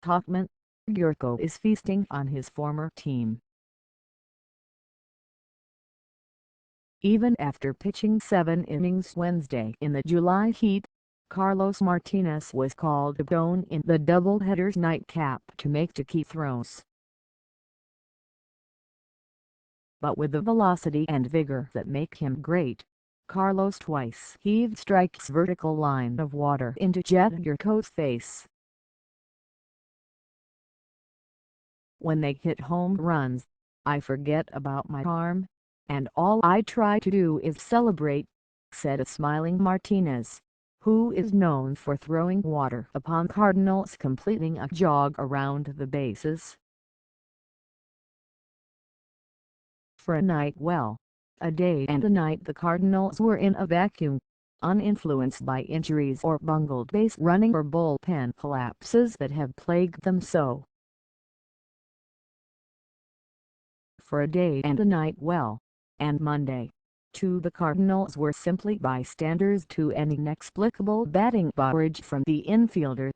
Hochman, Gyorko is feasting on his former team. Even after pitching 7 innings Wednesday in the July heat, Carlos Martinez was called upon in the doubleheader's nightcap to make 2 key throws. But with the velocity and vigor that make him great, Carlos twice heaved strikes vertical line of water into Jedd Gyorko's face. When they hit home runs, I forget about my arm, and all I try to do is celebrate, said a smiling Martinez, who is known for throwing water upon Cardinals completing a jog around the bases. For a night a day and a night the Cardinals were in a vacuum, uninfluenced by injuries or bungled base running or bullpen collapses that have plagued them so. For a day and a night and Monday, the Cardinals were simply bystanders to an inexplicable batting barrage from the infielder.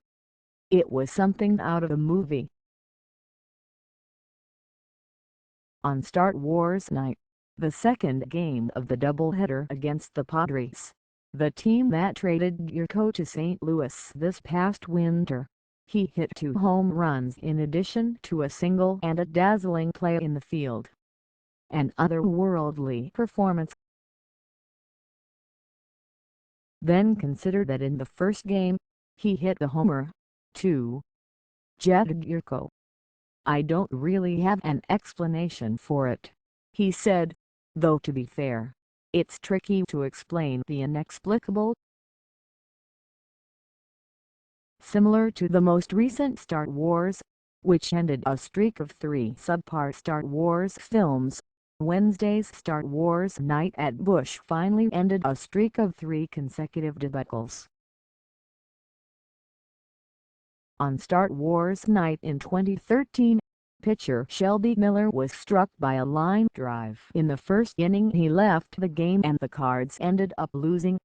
It was something out of a movie. On Star Wars night, the second game of the doubleheader against the Padres, the team that traded Gyorko to St. Louis this past winter, he hit 2 home runs in addition to a single and a dazzling play in the field. An otherworldly performance. Then consider that in the first game, he hit the homer, too. Jedd Gyorko. I don't really have an explanation for it, he said, though to be fair, it's tricky to explain the inexplicable. Similar to the most recent Star Wars, which ended a streak of 3 subpar Star Wars films, Wednesday's Star Wars night at Busch finally ended a streak of 3 consecutive debacles. On Star Wars night in 2013, pitcher Shelby Miller was struck by a line drive in the first inning. He left the game and the Cards ended up losing.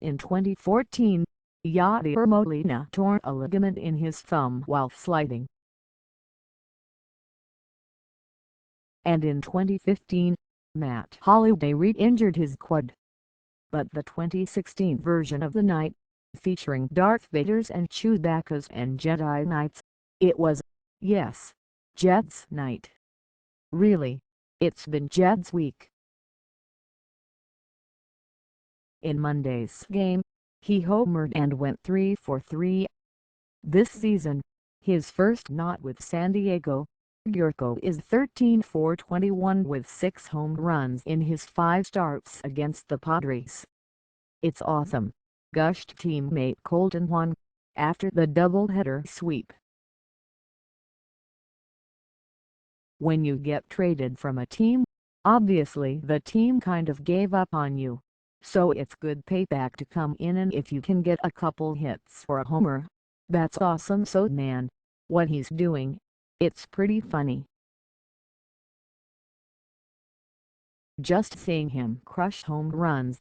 In 2014, Yadier Molina tore a ligament in his thumb while sliding. And in 2015, Matt Holliday re-injured his quad. But the 2016 version of the night, featuring Darth Vader's and Chewbacca's and Jedi Knights, it was, yes, Jedd's night. Really, it's been Jedd's week. In Monday's game, he homered and went 3 for 3. This season, his first not with San Diego, Gyorko is 13 for 21 with 6 home runs in his 5 starts against the Padres. It's awesome, gushed teammate Kolten Wong, after the doubleheader sweep. When you get traded from a team, obviously the team kind of gave up on you, so it's good payback to come in, and if you can get a couple hits or a homer, that's awesome. So man, what he's doing, it's pretty funny. Just seeing him crush home runs.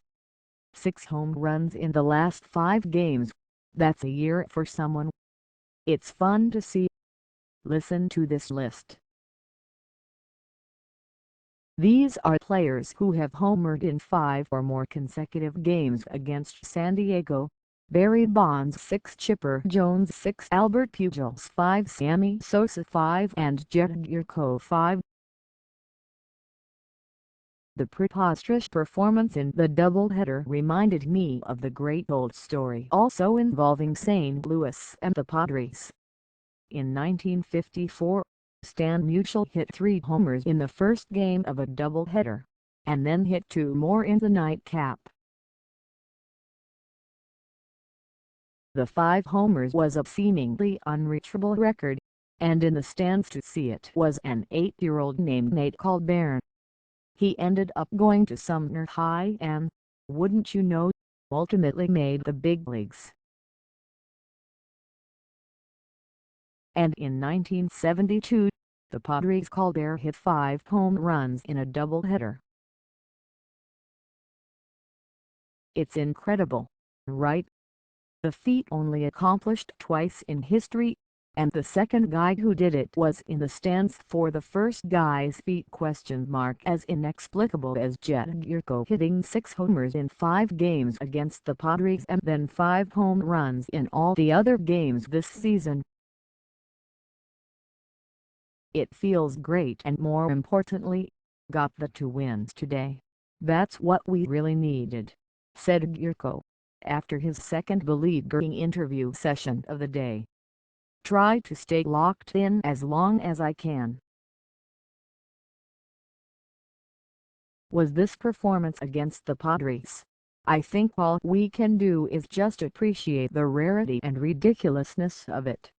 6 home runs in the last 5 games, that's a year for someone. It's fun to see. Listen to this list. These are players who have homered in 5 or more consecutive games against San Diego. Barry Bonds 6, Chipper Jones 6, Albert Pujols 5, Sammy Sosa 5, and Jedd Gyorko 5. The preposterous performance in the doubleheader reminded me of the great old story also involving St. Louis and the Padres. In 1954, Stan Musial hit 3 homers in the first game of a doubleheader, and then hit 2 more in the nightcap. The 5 homers was a seemingly unreachable record, and in the stands to see it was an 8-year-old named Nate Colbert. He ended up going to Sumner High and, wouldn't you know, ultimately made the big leagues. And in 1972, the Padres Colbert hit 5 home runs in a doubleheader. It's incredible, right? The feat only accomplished twice in history, and the second guy who did it was in the stands for the first guy's feet? As inexplicable as Jedd Gyorko hitting 6 homers in 5 games against the Padres and then 5 home runs in all the other games this season. It feels great, and more importantly, got the 2 wins today. That's what we really needed, said Gyorko, after his second beleaguering interview session of the day. Try to stay locked in as long as I can. Was this performance against the Padres? I think all we can do is just appreciate the rarity and ridiculousness of it.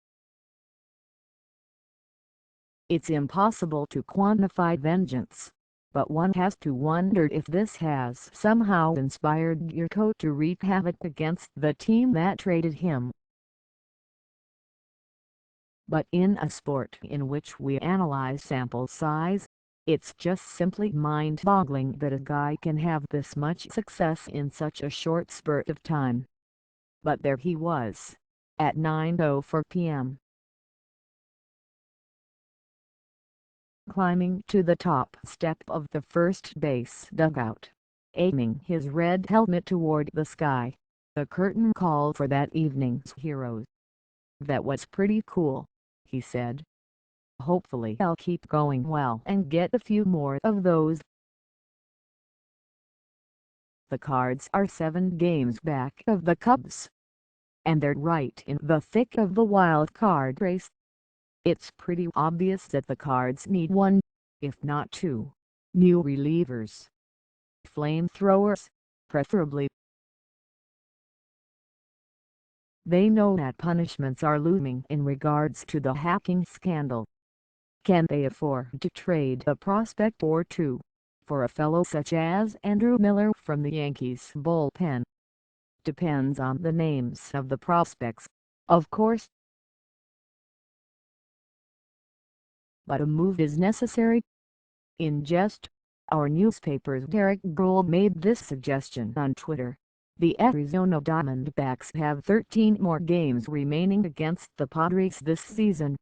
It's impossible to quantify vengeance, but one has to wonder if this has somehow inspired Gyorko to wreak havoc against the team that traded him. But in a sport in which we analyze sample size, it's just simply mind-boggling that a guy can have this much success in such a short spurt of time. But there he was, at 9:04 p.m. climbing to the top step of the first base dugout, aiming his red helmet toward the sky, the curtain call for that evening's heroes. "That was pretty cool," he said. "Hopefully I'll keep going well and get a few more of those." The Cards are 7 games back of the Cubs, and they're right in the thick of the wild card race. It's pretty obvious that the Cards need 1, if not 2, new relievers. Flamethrowers, preferably. They know that punishments are looming in regards to the hacking scandal. Can they afford to trade a prospect or 2 for a fellow such as Yadier Molina from the Yankees bullpen? Depends on the names of the prospects, of course. But a move is necessary. In jest, our newspaper's Derek Gould made this suggestion on Twitter. The Arizona Diamondbacks have 13 more games remaining against the Padres this season.